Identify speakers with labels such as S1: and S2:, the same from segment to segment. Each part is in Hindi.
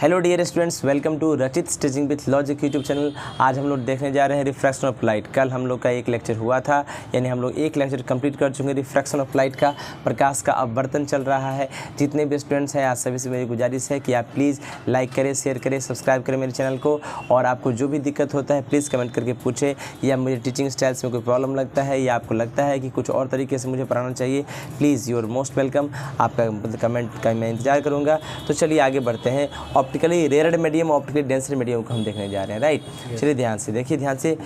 S1: Hello dear students, welcome to Rachit teaching with logic YouTube channel. आज हम लोग देखने जा रहे हैं रिफ्रैक्शन ऑफ लाइट। कल हम लोग का एक लेक्चर हुआ था, यानी हम लोग एक लेक्चर कंप्लीट कर चुके हैं रिफ्रैक्शन ऑफ लाइट का। प्रकाश का अपवर्तन चल रहा है। जितने भी स्टूडेंट्स हैं, आज सभी से मेरी गुजारिश है कि आप प्लीज़ लाइक करें, शेयर करें, सब्सक्राइब करें मेरे चैनल को। और आपको जो भी दिक्कत होता है प्लीज़ कमेंट करके पूछें, या मुझे टीचिंग स्टाइल्स में कोई प्रॉब्लम लगता है या आपको लगता है कि कुछ और तरीके से मुझे पढ़ाना चाहिए, please you are most welcome. आपका कमेंट का मैं इंतजार करूँगा। तो चलिए आगे बढ़ते हैं। Optically rarer medium, optically denser medium को हम देखने जा रहे हैं, राइट। चलिए ध्यान से देखिए, ध्यान से।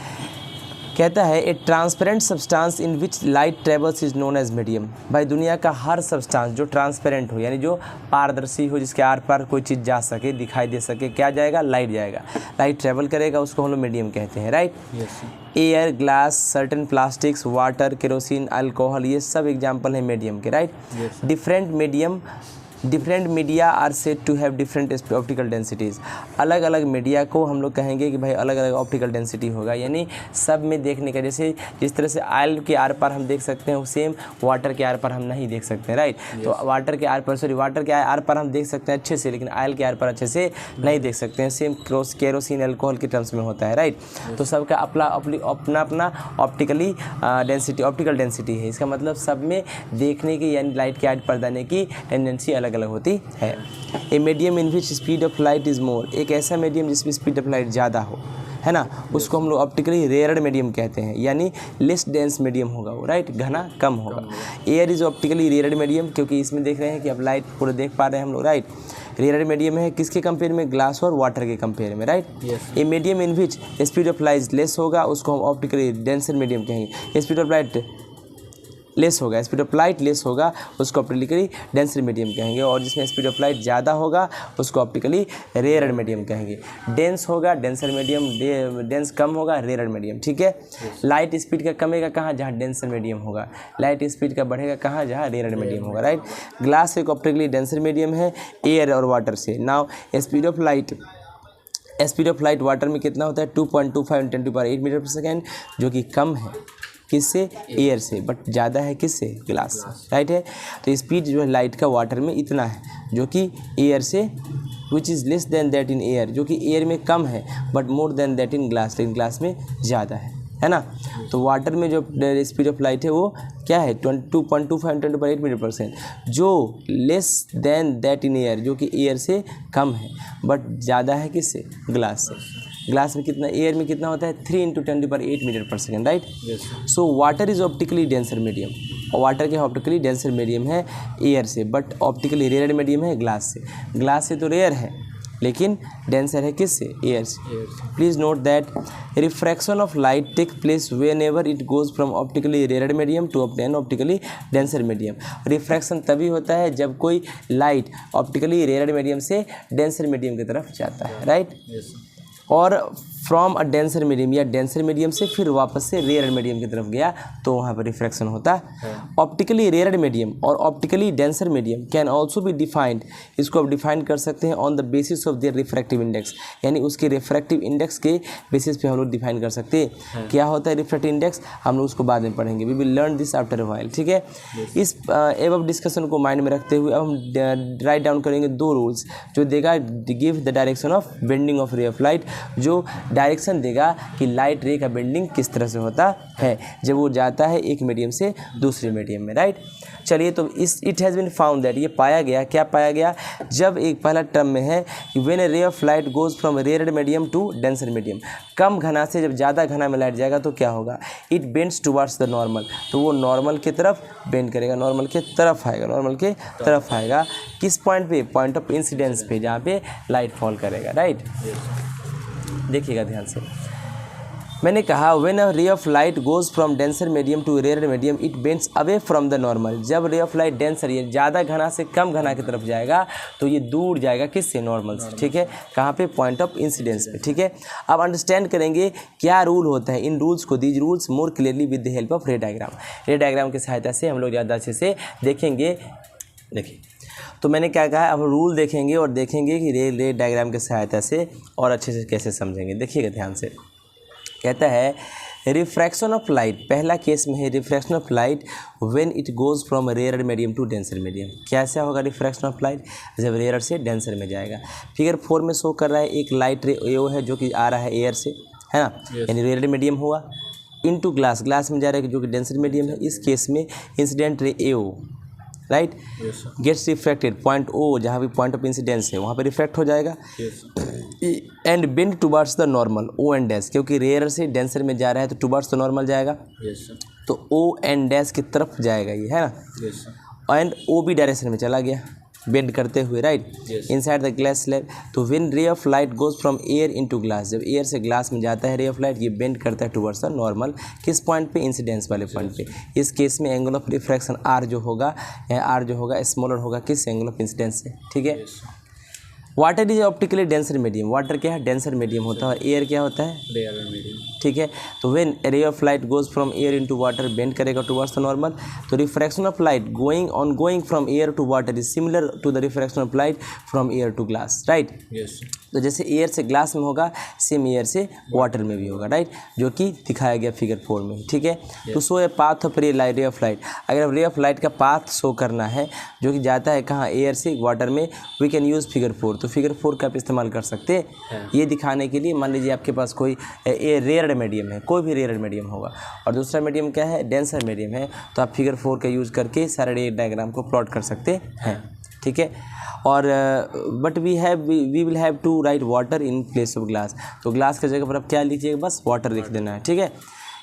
S1: कहता है a transparent substance in which light travels is known as medium. भाई दुनिया का हर सब्सटेंस जो ट्रांसपेरेंट हो, यानी जो पारदर्शी हो, जिसके आर पार कोई चीज़ जा सके, दिखाई दे सके, क्या जाएगा? लाइट जाएगा। लाइट ट्रेवल करेगा, उसको हम लोग मीडियम कहते हैं, right. Air, glass, certain plastics, water, kerosene, alcohol, ये सब एग्जाम्पल है मीडियम के, right. Different media are said to have different optical densities. अलग अलग मीडिया को हम लोग कहेंगे कि भाई अलग अलग ऑप्टिकल डेंसिटी होगा, यानी सब में देखने का। जैसे जिस तरह से ऑयल के आर पार हम देख सकते हैं, सेम वाटर के आर पार हम नहीं देख सकते हैं, राइट। तो वाटर के आर पार हम देख सकते हैं अच्छे से, लेकिन ऑयल के आर पार अच्छे से नहीं देख सकते हैं। सेम केरोसिन, अल्कोहल के टर्म्स में होता है, राइट। तो सबका अपना ऑप्टिकल डेंसिटी है। इसका मतलब सब में देखने की, यानी लाइट के आर पार जाने की टेंडेंसी अलग अलग होती है। A medium in which speed of light is more, एक ऐसा मीडियम जिसमें स्पीड ऑफ लाइट ज़्यादा हो, है ना, उसको हम लोग ऑप्टिकली रेयर्ड मीडियम कहते हैं, यानी लेस डेंस मीडियम होगा वो, राइट। घना कम होगा। Air is optically rarer medium, क्योंकि इसमें देख रहे हैं कि अब लाइट पूरे देख पा रहे हैं हम लोग, राइट। रेयर्ड मीडियम है किसके कंपेयर में? ग्लास और वाटर के कंपेयर में, right. A medium in which speed of light less होगा, उसको हम ऑप्टिकली डेंसर मीडियम कहेंगे। स्पीड ऑफ लाइट लेस होगा, स्पीड ऑफ लाइट लेस होगा, उसको ऑप्टिकली डेंसर मीडियम कहेंगे। और जिसमें स्पीड ऑफ लाइट ज़्यादा होगा उसको ऑप्टिकली रेयर्ड मीडियम कहेंगे। डेंस होगा डेंसर मीडियम, डेंस कम होगा रेयर्ड मीडियम, ठीक है। लाइट स्पीड का कमेगा कहाँ? जहाँ डेंसर मीडियम होगा। लाइट स्पीड का बढ़ेगा कहाँ? जहाँ रेयर्ड मीडियम होगा, राइट। ग्लास एक ऑप्टिकली डेंसर मीडियम है एयर और वाटर से। Now speed of light water में कितना होता है? 2.25 × 10⁸ मीटर पर सेकेंड, जो कि कम है किससे? एयर से, बट ज़्यादा है किससे? ग्लास से, राइट है। तो स्पीड जो है लाइट का वाटर में इतना है, जो कि एयर से, which is less than that in air, जो कि एयर में कम है, but more than that in glass, लेकिन ग्लास में ज़्यादा है ना। तो वाटर में जो स्पीड ऑफ लाइट है वो क्या है? 2.25 × 10⁸ मीटर पर सेकेंड, जो less than that in air, जो कि एयर से कम है, बट ज़्यादा है किससे? ग्लास से। ग्लास में कितना? एयर में कितना होता है? 3 × 10⁸ मीटर पर second, right. So water is optically denser medium, और वाटर के ऑप्टिकली डेंसर मीडियम है एयर से, बट ऑप्टिकली रेयर मीडियम है ग्लास से। ग्लास से तो रेयर है, लेकिन डेंसर है किससे? एयर से। Please note that refraction of light take place whenever it goes from optically rarer medium to ऑप्टेन ऑप्टिकली डेंसर मीडियम। रिफ्रैक्शन तभी होता है जब कोई लाइट ऑप्टिकली रेयर्ड मीडियम से डेंसर मीडियम की तरफ जाता है, राइट। और फ्रॉम अ डेंसर मीडियम, या डेंसर मीडियम से फिर वापस से रेयर मीडियम की तरफ गया, तो वहाँ पर रिफ्रैक्शन होता है। ऑप्टिकली रेयर मीडियम और optically denser medium can also be defined, इसको आप डिफाइन कर सकते हैं on the basis of their refractive index, यानी उसके रिफ्रैक्टिव इंडेक्स के बेसिस पे हम लोग डिफाइन कर सकते हैं। क्या होता है रिफ्रैक्टिव इंडेक्स? हम लोग उसको बाद में पढ़ेंगे, we will learn this after a while, ठीक है। इस एबव डिस्कशन को माइंड में रखते हुए अब हम राइट डाउन करेंगे 2 रूल्स, जो देगा give the direction of bending of ray of light, जो डायरेक्शन देगा कि लाइट रे का बेंडिंग किस तरह से होता है जब वो जाता है एक मीडियम से दूसरे मीडियम में, राइट। चलिए, तो it has been found that, ये पाया गया, क्या पाया गया? जब एक पहला टर्म में है कि when a ray of light goes from rarer medium to denser medium, कम घना से जब ज़्यादा घना में लाइट जाएगा तो क्या होगा? It bends towards the normal, तो वो नॉर्मल की तरफ बेंड करेगा, नॉर्मल के तरफ आएगा। किस पॉइंट पे? पॉइंट ऑफ इंसिडेंस पे, जहाँ पे लाइट फॉल करेगा, राइट। देखिएगा ध्यान से, मैंने कहा when a ray of light goes from denser medium to rarer medium it bends away from the normal. जब रे ऑफ लाइट डेंसर, ये ज़्यादा घना से कम घना की तरफ जाएगा तो ये दूर जाएगा किससे? नॉर्मल से, ठीक है। कहाँ पे? पॉइंट ऑफ इंसिडेंस पे, ठीक है। अब अंडरस्टैंड करेंगे क्या रूल होता है इन रूल्स को। These rules more clearly with the help of ray diagram. Ray diagram की सहायता से हम लोग ज़्यादा अच्छे से देखेंगे। देखिए, तो मैंने क्या कहा, अब रूल देखेंगे और देखेंगे कि रे डायग्राम की सहायता से और अच्छे से कैसे समझेंगे। देखिएगा ध्यान से, कहता है रिफ्रैक्शन ऑफ लाइट, पहला केस में है refraction of light when it goes from rarer medium to denser medium. कैसे होगा रिफ्रैक्शन ऑफ लाइट? जब रेयर से डेंसर में जाएगा। फिगर 4 में शो कर रहा है एक लाइट रे वो है जो कि आ रहा है एयर से, है ना, यानी रेयर मीडियम हुआ, इनटू ग्लास, ग्लास में जा रहा है जो कि डेंसर मीडियम है। इस केस में incident ray A O, right, gets refracted point O, जहाँ भी पॉइंट ऑफ इंसिडेंस है वहाँ पे रिफ्रैक्ट हो जाएगा, and bend towards the normal O and dash, क्योंकि रेयर से डेंसर में जा रहा है तो टुवर्ड्स द नॉर्मल जाएगा, तो ओ एंड डैश की तरफ जाएगा ये, है ना, एंड ओ बी डायरेक्शन में चला गया बेंड करते हुए, right, inside the glass slab. तो when ray of light goes from air into glass, जब एयर से ग्लास में जाता है रे ऑफ लाइट, ये बेंड करता है टुवर्ड्स द नॉर्मल, किस पॉइंट पे? इंसिडेंस वाले पॉइंट पे। इस केस में एंगल ऑफ रिफ्रैक्शन आर जो होगा, स्मॉलर होगा किस? एंगल ऑफ इंसिडेंस से, ठीक है। Water is optically denser medium, water क्या है? डेंसर मीडियम होता है, एयर क्या होता है? रेयर मीडियम, ठीक है। तो when ray of light goes from air into water, bend करेगा टुवर्ड्स द नॉर्मल, तो refraction of light going from air to water is similar to the refraction of light from air to glass, right. तो जैसे एयर से ग्लास में होगा, सेम एयर से वाटर में भी होगा, राइट, जो कि दिखाया गया फिगर 4 में, ठीक है। तो show a path of ray of light, अगर रे ऑफ लाइट का पाथ शो करना है जो कि जाता है कहाँ? एयर से वाटर में, वी कैन यूज़ फिगर 4। तो फिगर 4 का आप इस्तेमाल कर सकते हैं ये दिखाने के लिए। मान लीजिए आपके पास कोई रेयर मीडियम है, कोई भी रेयर मीडियम होगा, और दूसरा मीडियम क्या है? डेंसर मीडियम है, तो आप फिगर 4 का यूज़ करके सारे डायग्राम को प्लॉट कर सकते हैं, ठीक है। और but we will have to write water in place of glass, तो ग्लास की जगह पर आप क्या लिखिएगा? बस वाटर लिख देना है, ठीक है।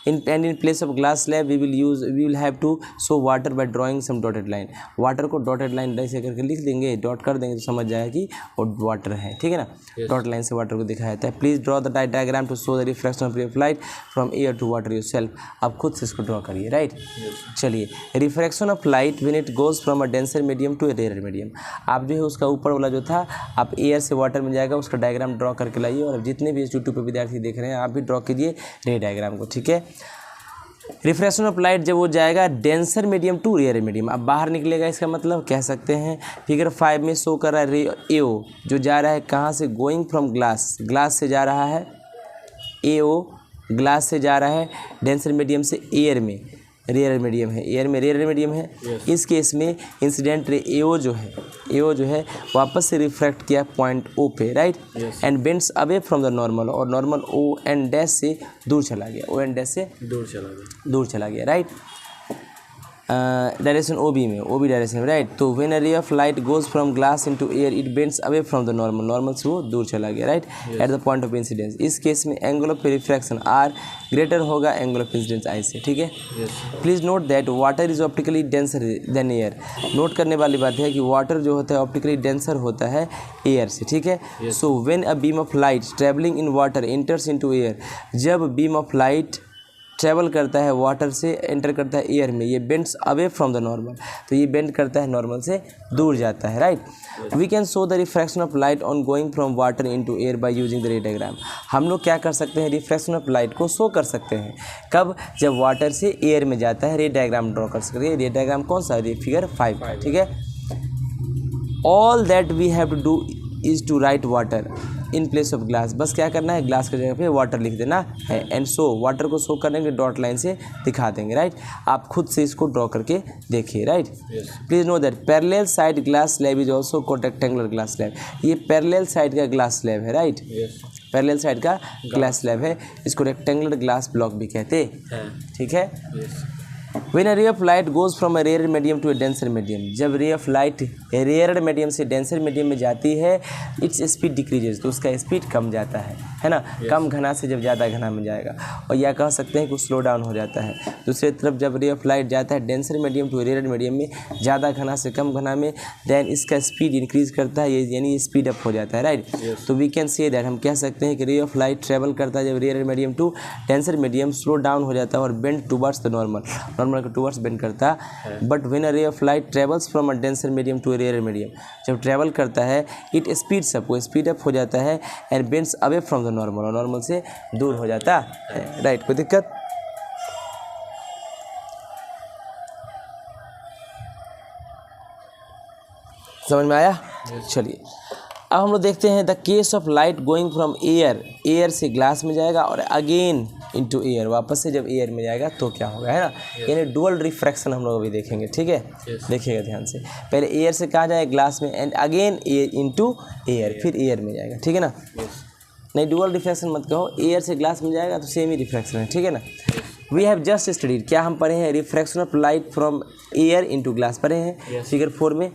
S1: In place of glass slab we will have to show water by drawing some dotted line, water को डॉटेड लाइन ऐसे करके लिख देंगे, डॉट कर देंगे तो समझ जाएगा कि वो वाटर है, ठीक है ना। डॉट लाइन से वाटर को दिखाया जाता है। Please draw the diagram to show the refraction of light from air to water yourself, आप खुद से इसको ड्रॉ करिए, राइट। चलिए, refraction of light when it goes from a denser medium to a rarer medium, आप जो है उसका ऊपर वाला जो था आप एयर से वाटर में जाएगा उसका डायग्राम ड्रॉ करके लाइए, और जितने भी यूट्यूब पर विद्यार्थी देख रहे हैं आप भी ड्रॉ कीजिए रे डायग्राम को, ठीक है। रिफ्रैक्शन ऑफ लाइट जब वो जाएगा denser medium to rarer medium, अब बाहर निकलेगा, इसका मतलब कह सकते हैं फिगर 5 में शो कर रहा है रे एओ जो जा रहा है कहाँ से? गोइंग फ्रॉम ग्लास, ग्लास से जा रहा है एओ, ग्लास से जा रहा है डेंसर मीडियम से एयर में, रेयर मीडियम है, एयर में रेयर मीडियम है। इस केस में इंसिडेंट रे एओ जो है वापस से रिफ्रैक्ट किया पॉइंट ओ पे, right, and bends away from the normal, और नॉर्मल ओ एंड डैश से दूर चला गया, ओ एंड डैश से दूर चला गया, right, direction O B direction में, राइट। तो when a ray of light goes from glass into air it bends away from the normal से वो दूर चला गया, right, at the point of incidence. इस केस में angle of refraction R greater होगा एंगल ऑफ इंसिडेंस आई से, ठीक है। Please note that water is optically denser than air, note करने वाली बात है कि वाटर जो होता है ऑप्टिकली डेंसर होता है एयर से, ठीक है। So when a beam of light travelling in water enters into air, जब बीम ऑफ लाइट ट्रैवल करता है वाटर से एंटर करता है एयर में, ये bends away from the normal, तो ये बेंड करता है नॉर्मल से दूर जाता है, right. We can show the refraction of light on going from water into air by using the ray diagram, हम लोग क्या कर सकते हैं? रिफ्रैक्शन ऑफ लाइट को शो कर सकते हैं, कब? जब वाटर से एयर में जाता है, रे डायग्राम ड्रॉ कर सकते हैं। रे डायग्राम कौन सा? फिगर 5, ठीक है। All that we have to do is to write water in place of glass, बस क्या करना है? ग्लास की जगह पे वाटर लिख देना है, एंड शो, वाटर को शो करने के डॉट लाइन से दिखा देंगे, राइट। आप खुद से इसको ड्रॉ करके देखिए, right. Please know that parallel side glass slab is also called rectangular glass slab, ये पैरेलल साइड का ग्लास स्लैब है, राइट, पैरेलल साइड का ग्लास स्लैब है, इसको रेक्टेंगुलर ग्लास ब्लॉक भी कहते हैं, ठीक है। When a ray of light goes from a rarer medium to a denser medium, जब ray of light rarer medium से डेंसर मीडियम में जाती है, इट्स स्पीड डिक्रीजेज, तो उसका स्पीड कम जाता है ना, कम घना से जब ज़्यादा घना में जाएगा, और या कह सकते हैं कि स्लो डाउन हो जाता है। दूसरी तरफ जब रे ऑफ लाइट जाता है denser medium to rarer medium में, ज़्यादा घना से कम घना में, देन इसका स्पीड इंक्रीज करता है, यानी स्पीड अप हो जाता है, राइट। तो वी कैन से दैट, हम कह सकते हैं कि रे ऑफ लाइट ट्रेवल करता है जब rarer medium to denser medium, slow down हो जाता है और बेंड टुवर्ड्स द नॉर्मल को टुवर्ड्स बेंड करता है। But when a ray of light travels from a denser medium to a rarer medium, जब ट्रेवल करता है इट स्पीड्स अप, वो स्पीड अप हो जाता है, and bends away from the normal, और नॉर्मल से दूर हो जाता है, राइट। कोई दिक्कत? समझ में आया? चलिए अब हम लोग देखते हैं the case of light going from air, air से ग्लास में जाएगा और अगेन इंटू एयर, वापस से जब एयर में जाएगा तो क्या होगा, है ना। यानी डुअल रिफ्रैक्शन हम लोग अभी देखेंगे, ठीक है। देखिएगा ध्यान से, पहले एयर से कहाँ जाएगा, ग्लास में, and again air into air, फिर एयर में जाएगा, ठीक है ना। नहीं डुअल रिफ्रैक्शन मत कहो, एयर से ग्लास में जाएगा तो सेम ही रिफ्रैक्शन है, ठीक है ना। वी हैव जस्ट स्टडीड, क्या हम पढ़े हैं, refraction of light from air into glass पढ़े हैं फिगर 4 में,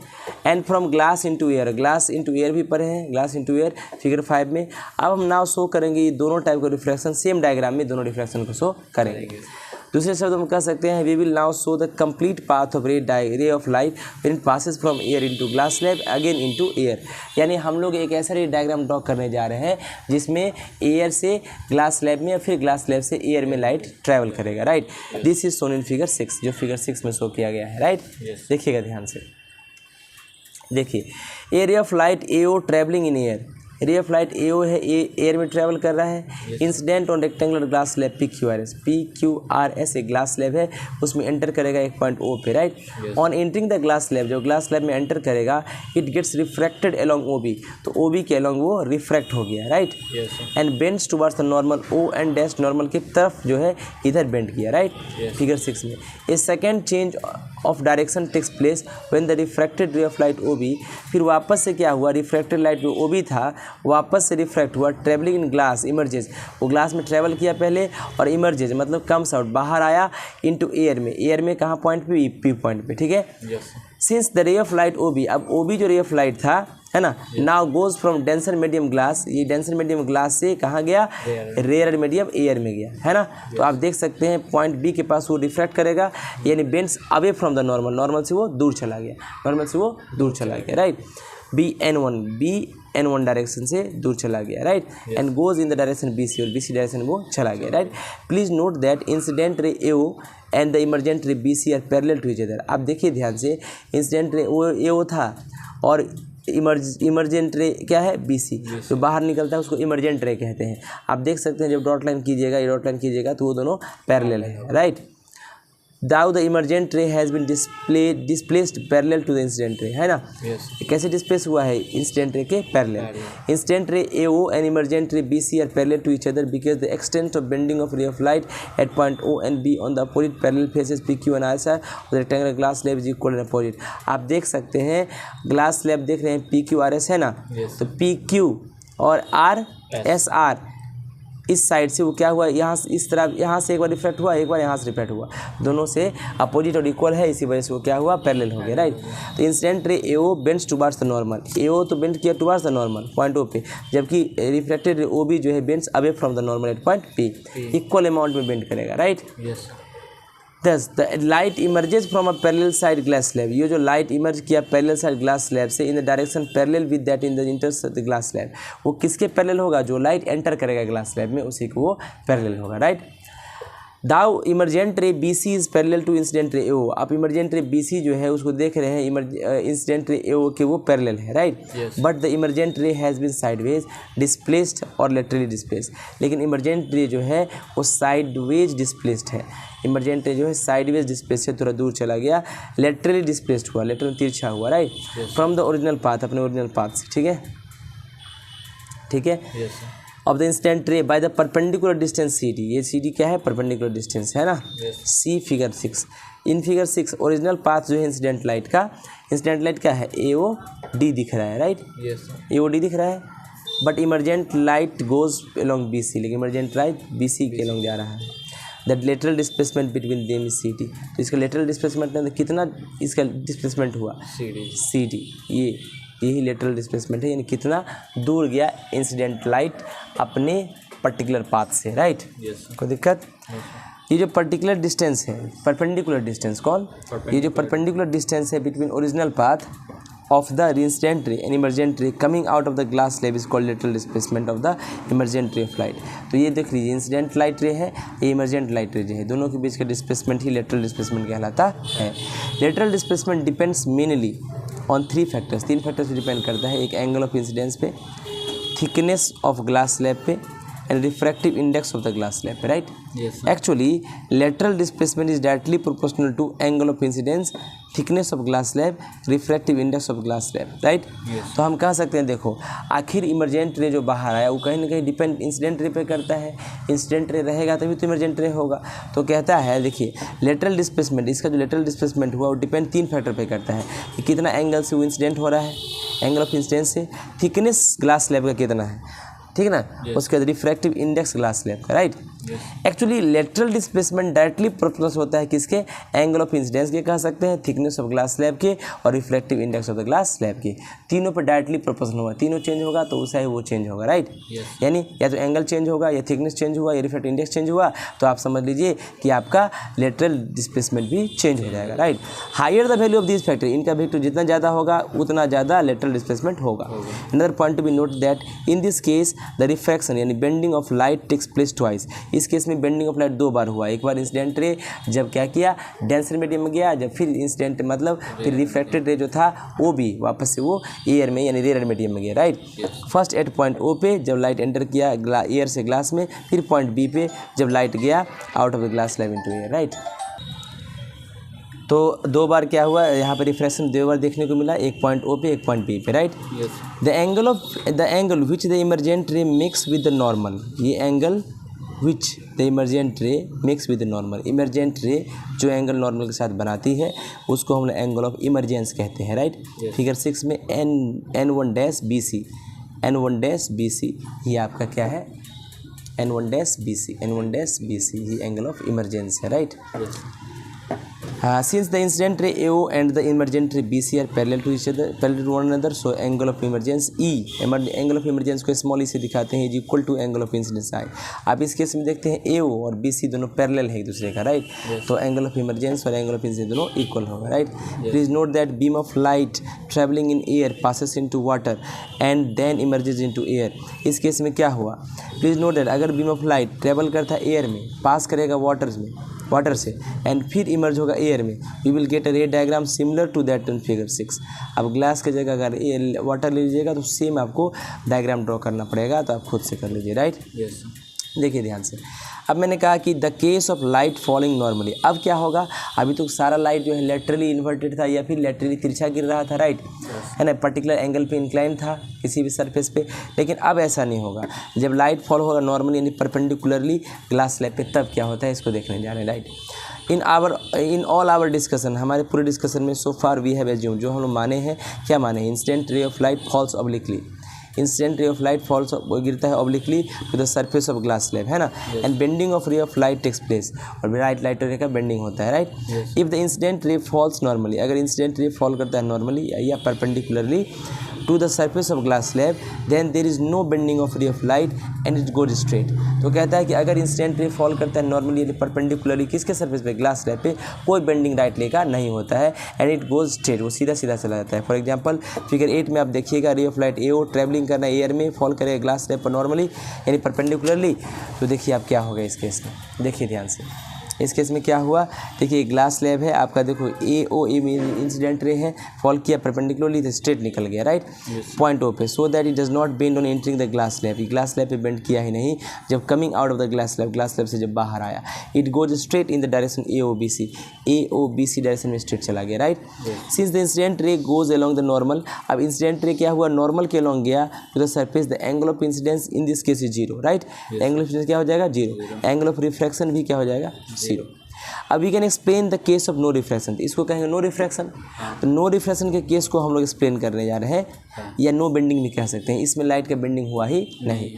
S1: and from glass into air, glass into air भी पढ़े हैं, ग्लास इंटू एयर फिगर 5 में। अब हम नाउ शो करेंगे ये दोनों टाइप का रिफ्रैक्शन, सेम डायग्राम में दोनों रिफ्रैक्शन को शो करेंगे। दूसरे शब्द हम कह सकते हैं, we will now show the complete path of ray of light when it passes from air into glass slab again into air. यानी हम लोग एक ऐसा रे डायग्राम ड्रॉ करने जा रहे हैं जिसमें एयर से ग्लास स्लैब में या फिर ग्लास स्लैब से एयर में लाइट ट्रैवल करेगा, right. This is shown in figure 6, जो फिगर 6 में शो किया गया है, राइट। देखिएगा ध्यान से, देखिए area of light AO travelling in air, ray of light AO है, एयर में ट्रैवल कर रहा है। Incident on rectangular glass slab PQRS एक ग्लास स्लैब है, उसमें एंटर करेगा एक पॉइंट O पे, right. On entering the glass slab, जो ग्लास स्लैब में एंटर करेगा, it gets refracted along OB, तो OB के अलोंग वो रिफ्रैक्ट हो गया, right. And bends towards the normal, O and dash normal की तरफ जो है इधर बेंड किया, राइट। फिगर 6 में a second change of direction takes place when the refracted ray of light OB, फिर वापस से क्या हुआ, रिफ्रैक्टेड लाइट जो OB था वापस से रिफ्रैक्ट हुआ, ट्रेवलिंग इन ग्लास इमर्जेस, वो ग्लास में ट्रेवल किया पहले और इमर्जेस मतलब कम्स आउट, बाहर आया इनटू एयर में, एयर में कहाँ पॉइंट पे, P पॉइंट पे, ठीक है। Since the ray of light OB, अब OB जो रे ऑफ लाइट था, है ना, now goes from denser medium glass, ये डेंसर मीडियम ग्लास से कहाँ गया, रेयर मीडियम एयर में गया, है ना। तो आप देख सकते हैं पॉइंट B के पास वो रिफ्रैक्ट करेगा, यानी bends away from the normal, normal से वो दूर चला गया, नॉर्मल से वो दूर चला गया, राइट। BN1 डायरेक्शन से दूर चला गया, right. And goes in the direction BC, और BC डायरेक्शन वो चला गया, right. Please note that incident ray AO and the emergent ray BC are parallel to each other. आप देखिए ध्यान से, इंसिडेंट रे AO था और इमरजेंट रे क्या है, BC, जो बाहर निकलता है उसको इमरजेंट रे कहते हैं। आप देख सकते हैं जब डॉट लाइन कीजिएगा, ये डॉट लाइन कीजिएगा तो वो दोनों पैरेलल है, right. Though the emergent ray has been displaced parallel to the incident ray, है ना। कैसे डिस्प्लेस हुआ है, इंसिडेंट रे के parallel. Incident ray AO and emergent ray BC are parallel to each other because the extent of bending of ray of light at point O and B on the opposite parallel faces PQ and RS are rectangular glass slab is equal and opposite. आप देख सकते हैं ग्लास स्लैब देख रहे हैं PQ RS है ना, तो PQ और RSR इस साइड से वो क्या हुआ, यहाँ इस तरह, यहाँ से एक बार रिफ्लेक्ट हुआ, एक बार यहाँ से रिफ्लेक्ट हुआ, दोनों से अपोजिट और इक्वल है, इसी वजह से वो क्या हुआ, पैरेलल हो गया, राइट। तो incident ray AO bends towards the normal, AO तो बेंड किया towards the normal point O पे, जबकि रिफ्लेक्टेड रे OB जो है bends away from the normal at point P, equal amount में बेंड करेगा, right. Thus the light emerges from a parallel side glass slab, ये जो लाइट इमर्ज किया पैरेलल साइड ग्लास स्लैब से in the direction parallel with that in the enters the glass slab, वो किसके पैरेलल होगा, जो लाइट एंटर करेगा ग्लास स्लैब में उसी को वो पैरेलल होगा, right. Though emergent ray BC is parallel to incident ray AO, आप इमरजेंट रे BC जो है उसको देख रहे हैं, इंसिडेंट रे AO के वो पैरेलल है, right. But the emergent ray has been sideways displaced और लेटरली डिस्प्लेस्ड, लेकिन इमरजेंट रे जो है वो साइडवेज डिस्प्लेस्ड है, इमरजेंट रे जो है साइडवेज डिस्प्लेस से थोड़ा दूर चला गया, लेटरली डिस्प्लेस्ड हुआ, लेटरल तिरछा हुआ, right, from the original path, अपने ओरिजिनल पाथ से, ठीक है, ठीक है। ऑफ द इंसिडेंट रे by the perpendicular distance CD, ये CD क्या है, परपेंडिकुलर डिस्टेंस है ना, C फिगर 6। इन फिगर 6 ओरिजिनल पाथ जो है इंसिडेंट लाइट का, इंसिडेंट लाइट क्या है, AOD दिख रहा है, राइट, AOD दिख रहा है, but emergent light goes along BC, लेकिन इमरजेंट लाइट BC के अलोंग जा रहा है। That lateral displacement between them is CD, तो इसका लेटरल डिस्प्लेसमेंट में कितना इसका डिस्प्लेसमेंट हुआ, CD, यही लेटरल डिस्प्लेसमेंट है, यानी कितना दूर गया इंसिडेंट लाइट अपने पर्टिकुलर पाथ से, राइट। कोई दिक्कत, ये जो पर्टिकुलर डिस्टेंस है, परपेंडिकुलर डिस्टेंस, कौन, ये जो परपेंडिकुलर डिस्टेंस है between original path of the incident ray and emergent ray coming out of the glass slab is called lateral displacement of the emergent ray of light। तो ये देख लीजिए इंसिडेंट लाइट रे है, ये इमरजेंट लाइट रे है, दोनों के बीच का डिस्प्लेसमेंट ही लेटरल डिस्प्लेसमेंट कहलाता है। Lateral displacement depends mainly on 3 factors, 3 factors पे डिपेंड करता है, एक एंगल ऑफ इंसिडेंस पे, थिकनेस ऑफ ग्लास स्लैब पे and refractive index of the glass slab पे, right. Actually lateral displacement is directly proportional to angle of incidence, thickness of glass slab, refractive index of glass slab, right. तो हम कह सकते हैं देखो आखिर इमरजेंट रे जो बाहर आया वो कहीं ना कहीं डिपेंड इंसिडेंट रे पे करता है। इंसिडेंट रे रहेगा तभी तो इमरजेंट रे होगा। तो कहता है देखिए लेटरल डिस्प्लेसमेंट, इसका जो लेटरल डिस्प्लेसमेंट हुआ वो डिपेंड 3 फैक्टर पे करता है कि कितना एंगल से वो इंसिडेंट हो रहा है, एंगल ऑफ इंसिडेंस से, थिकनेस ग्लास स्लैब का कितना है, ठीक है ना, उसके बाद रिफ्रैक्टिव इंडेक्स ग्लास स्लैब का, right. Actually lateral displacement directly proportional होता है किसके, एंगल ऑफ इंसिडेंस के कह सकते हैं, थिकनेस ऑफ ग्लास स्लैब के और refractive index of the glass slab के, तीनों पर डायरेक्टली प्रोपोर्शनल होगा। तीनों चेंज होगा तो उसे वो चेंज होगा, राइट। यानी या तो एंगल चेंज होगा या थिकनेस चेंज हुआ या रिफ्रैक्टिव इंडेक्स चेंज हुआ तो आप समझ लीजिए कि आपका लेटरल डिस्प्लेसमेंट भी चेंज हो जाएगा, right. Higher the value of this factor, इनका वैल्यू जितना ज़्यादा होगा उतना ज़्यादा लेटरल डिस्प्लेसमेंट होगा। Another point to be note that in this case the refraction यानी bending of light takes place twice. इस केस में बेंडिंग ऑफ लाइट 2 बार हुआ, एक बार इंसिडेंट रे जब क्या किया डेंसर मीडियम में गया, जब फिर इंसिडेंट मतलब फिर रिफ्रैक्टेड रे जो था वो भी वापस से वो एयर में यानी रेयर मीडियम में गया, right. First at point O पे जब लाइट एंटर किया एयर से ग्लास में, फिर पॉइंट बी पे जब लाइट गया out of the glass slab into air, right. तो 2 बार क्या हुआ यहाँ पे रिफ्रैक्शन 2 बार देखने को मिला, एक पॉइंट ओ पे एक पॉइंट बी पे, right. The angle which the emergent ray makes with the normal, ये angle which the emergent ray makes with normal, emergent ray जो एंगल नॉर्मल के साथ बनाती है उसको हम लोग एंगल ऑफ इमरजेंस कहते हैं, राइट। फिगर 6 में N1 dash BC, N1 dash BC ये आपका क्या है, N1 डैश BC ये एंगल ऑफ इमरजेंस है, right. Since the incident ray AO and the emergent ray BC are parallel to each other, parallel to one another, so angle of emergence E, angle of emergence को small e से दिखाते हैं, is equal to angle of incidence I। आप इस केस में देखते हैं AO और BC दोनों पैरेलल है एक दूसरे का, राइट। तो एंगल ऑफ इमरजेंस और एंगल ऑफ इंसिडेंस दोनों इक्वल होगा, right. Please note that beam of light travelling in air passes into water and then emerges into air. इस केस में क्या हुआ, प्लीज नोट दैट अगर बीम ऑफ लाइट ट्रेवल करता है एयर में, पास करेगा वाटर से एंड फिर इमर्ज होगा एयर में, we will get a ray diagram similar to that in figure 6। अब ग्लास की जगह अगर वाटर ले लीजिएगा तो सेम आपको डायग्राम ड्रॉ करना पड़ेगा, तो आप खुद से कर लीजिए, राइट। देखिए ध्यान से, अब मैंने कहा कि the case of light falling normally, अब क्या होगा, अभी तो सारा लाइट जो है लेटरली इन्वर्टेड था या फिर लेटरली तिरछा गिर रहा था, राइट, है ना, पर्टिकुलर एंगल पे इंक्लाइन था किसी भी सरफेस पे, लेकिन अब ऐसा नहीं होगा। जब लाइट फॉल होगा नॉर्मली यानी परपेंडिकुलरली ग्लास स्लैब पे, तब क्या होता है इसको देखने जा रहे हैं, right. In all our discussion, हमारे पूरे डिस्कशन में so far we have assume, जो हम लोग माने हैं, क्या माने, incident ray of light falls obliquely, incident ray of light falls गिरता है obliquely to the surface of glass slab, है ना, and bending of ray of light takes place, और लाइट रे का बेंडिंग होता है, right. If the incident ray falls normally, अगर इंसिडेंट रे फॉल करता है नॉर्मली या perpendicularly to the surface of glass slab, then there is no bending of ray of light and it goes straight। तो कहता है कि अगर इंसिडेंट रे फॉल करता है नॉर्मली परपेंडिकुलरली किसके सरफेस पे, ग्लास स्लैब पे, कोई बेंडिंग राइट रे का नहीं होता है एंड इट गोज स्ट्रेट, वो सीधा सीधा चला जाता है। फॉर एग्जांपल फिगर 8 में आप देखिएगा रे ऑफ लाइट AO ट्रैवलिंग करना है एयर में, फॉल करेगा ग्लास स्लैब पर नॉर्मली यानी परपेंडिकुलरली, तो देखिए आप क्या होगा इस केस में, देखिए ध्यान से, इस केस में क्या हुआ, देखिए ग्लास स्लैब है आपका, देखो AO इंसिडेंट रे है, फॉल किया परपेंडिकुलरली तो स्ट्रेट निकल गया, राइट, पॉइंट O पे, so that it does not bend on entering the glass slab, glass slab पे बेंड किया ही नहीं जब coming out of the glass slab से जब बाहर आया, it goes straight in the direction AOBC direction में स्ट्रेट चला गया, right. Since the incident ray goes along the normal, अब इंसिडेंट रे क्या हुआ, नॉर्मल के अलॉन्ग गया to the surface, the angle of incidence in this case is 0, right, angle of incidence क्या हो जाएगा 0, एंगल ऑफ रिफ्रैक्शन भी क्या हो जाएगा 0। अब we can explain the case of no refraction, इसको कहेंगे नो रिफ्रैक्शन, तो नो रिफ्रैक्शन के केस को हम लोग एक्सप्लेन करने जा रहे हैं, या नो बेंडिंग भी कह सकते हैं, इसमें लाइट का बेंडिंग हुआ ही नहीं,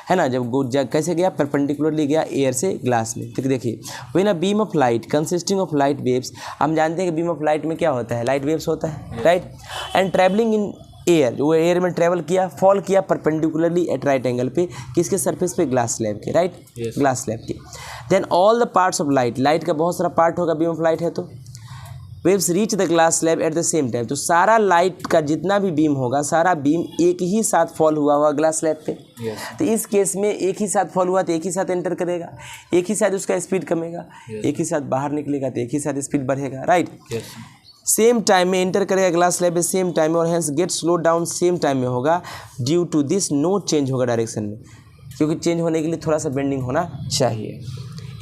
S1: है ना, जब कैसे गया, परपेंडिकुलरली गया एयर से ग्लास में। तो देखिए when a beam of light consisting of light waves, हम जानते हैं कि बीम ऑफ लाइट में क्या होता है, लाइट वेव्स होता है, right, and travelling in air, वो एयर में ट्रैवल किया, फॉल किया परपेंडिकुलरली एट राइट एंगल पे, किसके सरफेस पे, ग्लास स्लैब के, राइट, ग्लास स्लैब के। Then all the parts of light, light का बहुत सारा पार्ट होगा बीम ऑफ लाइट है, तो waves reach the glass slab eight the same time, तो सारा लाइट का जितना भी बीम होगा, सारा बीम एक ही साथ फॉल हुआ ग्लास स्लैब पे। तो इस केस में एक ही साथ फॉल हुआ तो एक ही साथ एंटर करेगा, एक ही साथ उसका स्पीड कमेगा, एक ही साथ बाहर निकलेगा तो एक ही साथ स्पीड बढ़ेगा, राइट। सेम टाइम में एंटर करेगा ग्लास स्लैब में सेम टाइम में, और hence get slow down same time में होगा, due to this no change होगा डायरेक्शन में, क्योंकि चेंज होने के लिए थोड़ा सा बेंडिंग होना चाहिए।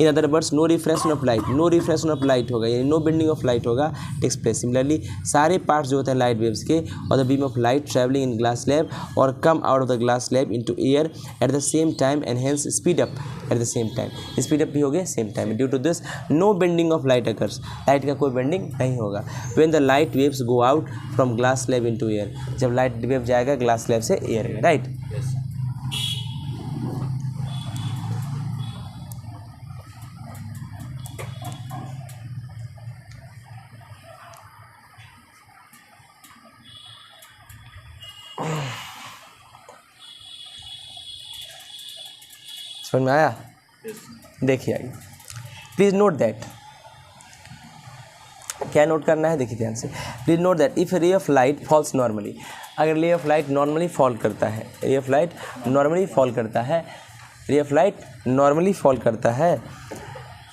S1: In other words no refraction of light, no refraction of light होगा यानी नो बेंडिंग ऑफ लाइट होगा टेक्स प्लेस। सिमिलरली सारे पार्ट्स जो होते हैं लाइट वेव्स के और the beam of light travelling in glass slab और come out of the glass slab into air at the same time and hence speed up at the same time, speed up भी हो गए same time. Due to this no bending of light occurs, light का कोई बेंडिंग नहीं होगा। When the light waves go out from glass slab into air, जब लाइट वेव जाएगा ग्लास स्लैब से एयर में, राइट। समझ में आया? देखिए आइए, प्लीज़ नोट दैट, क्या नोट करना है देखिए ध्यान से। Please note that if ray of light falls normally, अगर ray of light normally fall करता है, रे ऑफ लाइट नॉर्मली फॉल करता है, रे ऑफ लाइट नॉर्मली फॉल करता है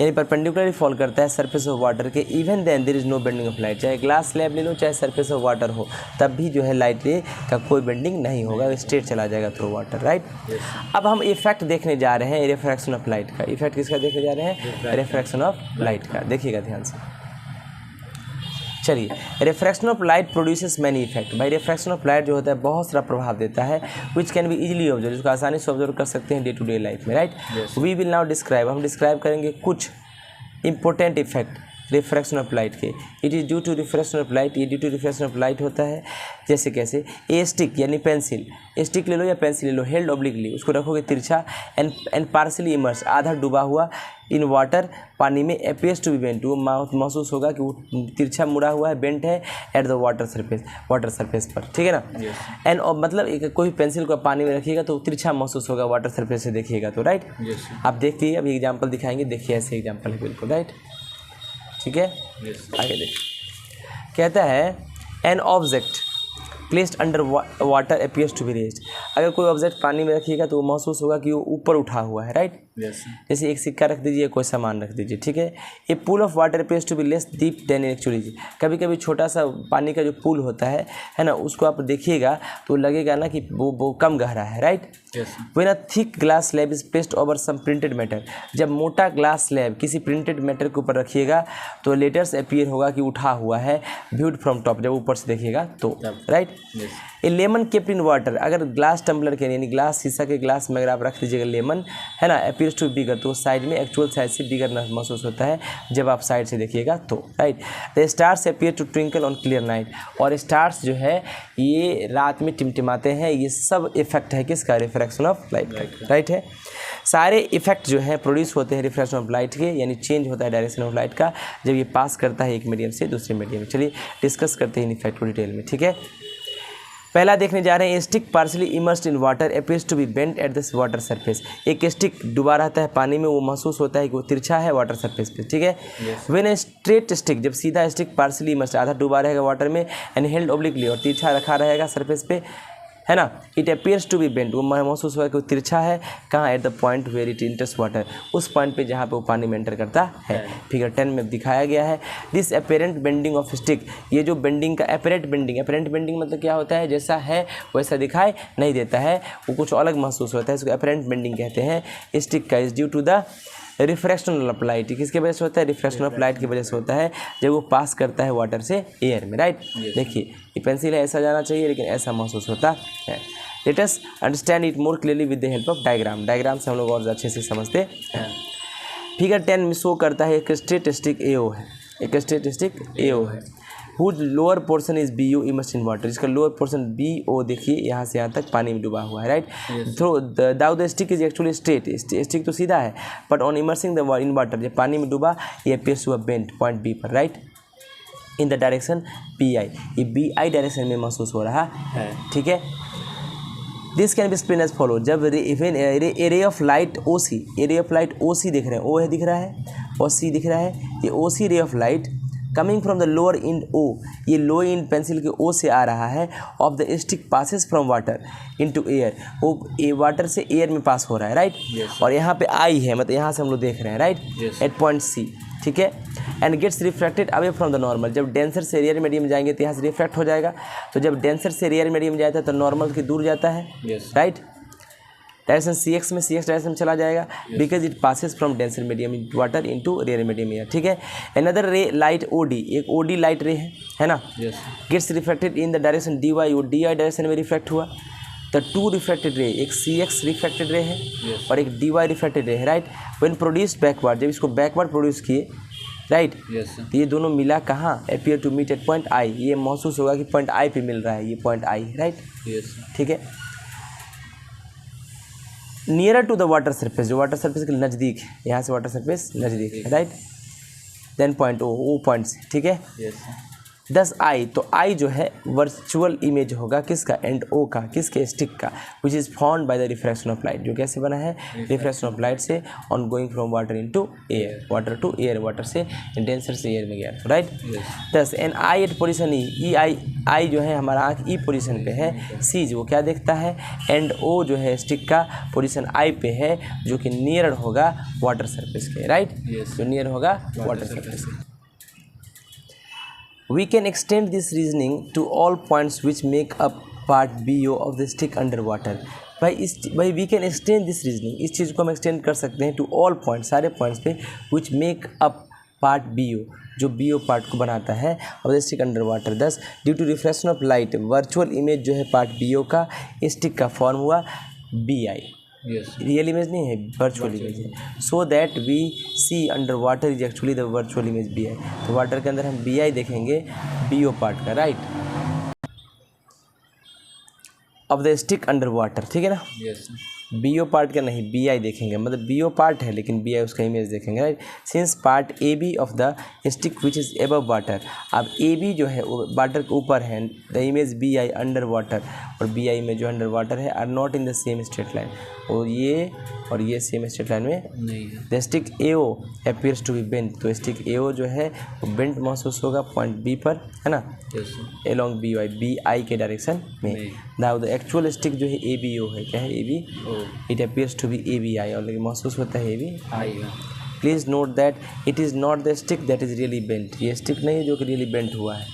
S1: यानी परपेंडिकुलरली फॉल करता है सरफेस ऑफ वाटर के, even then there is no bending of light, चाहे ग्लास स्लैब ले लो चाहे सरफेस ऑफ वाटर हो, तब भी जो है लाइट रे का कोई बेंडिंग नहीं होगा, स्ट्रेट चला जाएगा थ्रू वाटर, राइट। अब हम इफेक्ट देखने जा रहे हैं रिफ्रैक्शन ऑफ लाइट का। इफेक्ट किसका देखने जा रहे हैं? रिफ्रैक्शन ऑफ लाइट का। देखिएगा ध्यान से, चलिए। Refraction of light produces many effect. भाई रिफ्रैक्शन ऑफ लाइट जो होता है बहुत सारा प्रभाव देता है, which can be easily observe, जिसको आसानी से ऑब्जर्व कर सकते हैं डे टू डे लाइफ में, right. We will now describe, हम डिस्क्राइब करेंगे कुछ important effect refraction of light के। It is due to refraction of light, ये due to refraction of light होता है। जैसे कैसे? ए स्टिक यानी पेंसिल, स्टिक ले लो या पेंसिल ले लो, हेल्ड ऑब्लिकली, उसको रखोगे तिरछा एंड पार्सली इमर्स, आधा डूबा हुआ इन वाटर, पानी में, अपीयर्स टू बी बेंट, वो महसूस होगा कि वो तिरछा मुड़ा हुआ है, बेंट है एट द वाटर सरफेस पर, ठीक है ना। एंड मतलब कोई पेंसिल को पानी में रखिएगा तो तिरछा महसूस होगा वाटर सरफेस से देखिएगा तो, राइट। आप देखिए अभी एग्जाम्पल दिखाएंगे, देखिए ऐसे एग्जाम्पल है बिल्कुल, राइट, ठीक है। आगे देखिए, कहता है an object placed under water appears to be raised, अगर कोई ऑब्जेक्ट पानी में रखिएगा तो वो महसूस होगा कि वो ऊपर उठा हुआ है, राइट। जैसे एक सिक्का रख दीजिए, कोई सामान रख दीजिए, ठीक है। A pool of water appears to be less deep than actually, कभी कभी छोटा सा पानी का जो पूल होता है ना, उसको आप देखिएगा तो लगेगा ना कि वो कम गहरा है, right. When a thick glass slab is placed over some printed matter, जब मोटा ग्लास स्लैब किसी प्रिंटेड मैटर के ऊपर रखिएगा तो लेटर्स अपीयर होगा कि उठा हुआ है, व्यूड फ्रॉम टॉप, जब ऊपर से देखिएगा तो, right. A lemon kept in water, अगर ग्लास टम्बलर के यानी ग्लास शीशा के ग्लास में अगर आप रख दीजिएगा लेमन, है ना, अपीयर्स टू बिगर, तो साइड में एक्चुअल साइज से बिगर महसूस होता है जब आप साइड से देखिएगा तो, right. The stars appear to twinkle on clear night, और स्टार्स जो है ये रात में टिमटिमाते हैं, ये सब इफेक्ट है किसका? रिफ्रैक्शन ऑफ लाइट का, राइट है। सारे इफेक्ट जो हैं प्रोड्यूस होते हैं रिफ्रैक्शन ऑफ लाइट के, यानी चेंज होता है डायरेक्शन ऑफ लाइट का जब ये पास करता है एक मीडियम से दूसरे मीडियम में। चलिए डिस्कस करते हैं इन इफेक्ट को डिटेल में, ठीक है। पहला देखने जा रहे हैं, stick partly immersed in water appears to be bent at this water surface, एक स्टिक डूबा रहता है पानी में, वो महसूस होता है कि वो तिरछा है वाटर सरफेस पे, ठीक है। व्हेन ए स्ट्रेट स्टिक, जब सीधा स्टिक पार्सली इमर्स्ड, आधा डूबा रहेगा वाटर में, एंड हेल्ड ऑब्लिकली, और तिरछा रखा रहेगा सरफेस पे, है ना, it appears to be bent, वो महसूस होगा कि वो तिरछा है, कहाँ? At the point where it enters water, उस पॉइंट पे जहाँ पे वो पानी में एंटर करता है। फिगर 10 में दिखाया गया है। This apparent bending of stick, ये जो बेंडिंग का अपेरेंट बेंडिंग मतलब क्या होता है? जैसा है वैसा दिखाई नहीं देता है, वो कुछ अलग महसूस होता है, इसको अपेरेंट बेंडिंग कहते हैं स्टिक का। Is due to the refraction of light, किसके वजह से होता है? रिफ्रैक्शन ऑफ लाइट की वजह से होता है जब वो पास करता है वाटर से एयर में, राइट। देखिए ये पेंसिल है, ऐसा जाना चाहिए लेकिन ऐसा महसूस होता है। Let us understand it more clearly with the help of diagram से हम लोग और अच्छे से समझते हैं। फिगर 10 में शो करता है एक स्ट्रेट स्टिक AO है, एक स्ट्रेट स्टिक AO है, whose lower portion is BO immersed in water, इसका लोअर पोर्शन BO देखिए यहाँ से यहाँ तक पानी में डूबा हुआ है, राइट। थ्रो दाउ the stick is actually straight, stick तो सीधा है, but on immersing the in water, जब पानी में डूबा ये appears to bent point B पर, right, in the direction BI, ये BI डायरेक्शन में महसूस हो रहा है, ठीक है। This can be explain as follow, जब ray of light OC, ray of light OC दिख रहे हैं, O है दिख रहा है और C दिख रहा है, ये OC ray of light coming from the lower end O, ये लो इंड पेंसिल के O से आ रहा है, of the stick passes from water into air, वो वाटर से एयर में पास हो रहा है, राइट। और यहाँ पे I है, मतलब यहाँ से हम लोग देख रहे हैं, राइट, एट पॉइंट C, ठीक है। And gets refracted away from the normal, जब डेंसर से रेयर मीडियम जाएंगे तो यहाँ से रिफ्रैक्ट हो जाएगा, तो जब डेंसर से रेयर मीडियम जाता है तो नॉर्मल की दूर जाता है, राइट। डायरेक्शन सी एक्स में सी एक्स डायरेक्शन चला जाएगा because it passes from denser medium in water into rare medium air, ठीक है। Another ray light O D, एक ओ डी लाइट रे है ना, gets reflected in the direction D Y, वो डी वाई डायरेक्शन में रिफ्लेक्ट हुआ। द टू रिफ्लेक्टेड रे, एक सी एक्स रिफ्लेक्टेड रे है और एक डी वाई रिफ्लेक्टेड रे है, राइट। व्हेन प्रोड्यूस्ड बैकवर्ड, जब इसको बैकवर्ड प्रोड्यूस किए, राइट, तो ये दोनों मिला कहाँ, appear to meet at point I, ये महसूस होगा कि पॉइंट आई पे मिल रहा है, ये पॉइंट आई, राइट, ठीक है। Nearer to the water surface, जो वाटर सरफेस के नज़दीक है, यहाँ से वाटर सरफेस नज़दीक है, right, then point O point से, ठीक है। दस आई, तो आई जो है वर्चुअल इमेज होगा किसका, एंड ओ का, किसके, स्टिक का, which is found by the refraction of light, जो कैसे बना है, रिफ्रैक्शन ऑफ लाइट से on going from water into air, water to air, water से डेंसर से एयर में गया, right. Thus an I at position E, I जो है हमारा आँख ई पोजिशन पे है, सीज वो क्या देखता है, एंड ओ जो है स्टिक का पोजिशन आई पे है, जो कि नियर होगा वाटर सरफेस के, राइट, जो नियर होगा वाटर सरफेस के। We can extend this reasoning to all points which make up part BO of the stick underwater. भाई we can extend this reasoning, इस चीज़ को हम extend कर सकते हैं to all points, सारे points पे, which make up part BO, जो BO पार्ट को बनाता है of the stick underwater। thus due to reflection of light, virtual image जो है पार्ट BO का, स्टिक का फॉर्म हुआ BI, रियल इमेज नहीं है, वर्चुअल इमेज है। So that we see under water is actually the virtual image B I, तो वाटर के अंदर हम बी आई देखेंगे बी ओ पार्ट का, right, of the stick under water, ठीक है ना, बी ओ पार्ट का नहीं, बी आई देखेंगे, मतलब बी ओ पार्ट है लेकिन बी आई उसका इमेज देखेंगे, right. Since part A B of the stick which is above water, अब ए बी जो है वो वाटर के ऊपर है, the image B I under water, और बी आई में जो अंडर वाटर है are not in the same straight line, और ये सेम स्ट्रेट लाइन में नहीं है। The stick A O appears to be bent, तो स्टिक ए ओ जो है वो बेंट महसूस होगा पॉइंट बी पर, है ना, एलोंग बी आई के डायरेक्शन में। नाउ द एक्चुअल स्टिक जो है ए बी ओ है, क्या है, A B, it appears to be A B I, और लेकिन महसूस होता है A B I. Please note that it is not the stick that is really bent, ये स्टिक नहीं है जो कि रियली बेंट हुआ है,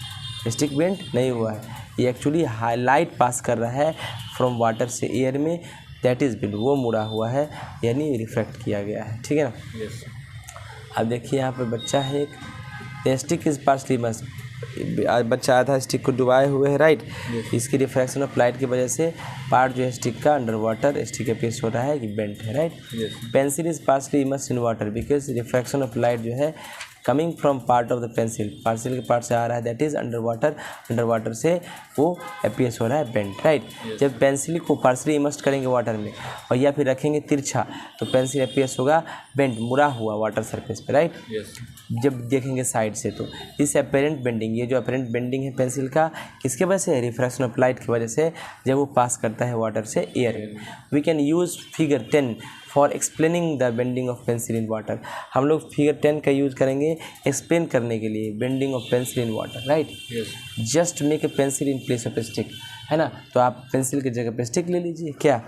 S1: स्टिक बेंट नहीं हुआ है, ये एक्चुअली हाईलाइट पास कर रहा है फ्रॉम वाटर से एयर में, दैट इज़ बेंट, वो मुड़ा हुआ है, यानी रिफ्लेक्ट किया गया है, ठीक है ना। अब देखिए यहाँ पे बच्चा है एक, the stick is partially must, बच्चा आधा स्टिक को डुबाए हुए है, राइट, इसकी रिफ्रैक्शन ऑफ लाइट की वजह से पार्ट जो है स्टिक का अंडर वाटर स्टिक के पीस हो रहा है कि बेंट है, right. Pencil is partially immersed in water because refraction of light जो है coming from part of the pencil के पार्ट से आ रहा है, दैट इज़ अंडर वाटर से वो अपीयर्स हो रहा है बेंट, राइट। जब पेंसिल को पार्शली इमर्स्ड करेंगे वाटर में और या फिर रखेंगे तिरछा, तो पेंसिल अपीयर्स होगा बेंट, मुड़ा हुआ वाटर सरफेस पे, राइट। जब देखेंगे साइड से तो इस अपेरेंट बेंडिंग, ये जो अपेरेंट बेंडिंग है पेंसिल का, किसके वजह से, रिफ्रैक्शन ऑफ लाइट की वजह से, जब वो पास करता है वाटर से एयर में। We can use figure 10 for explaining the bending of pencil in water, हम लोग फिगर 10 का यूज़ करेंगे एक्सप्लेन करने के लिए bending of pencil in water, right. Just make a pencil in place of stick, है ना, तो आप पेंसिल की जगह पे स्टिक ले लीजिए, क्या।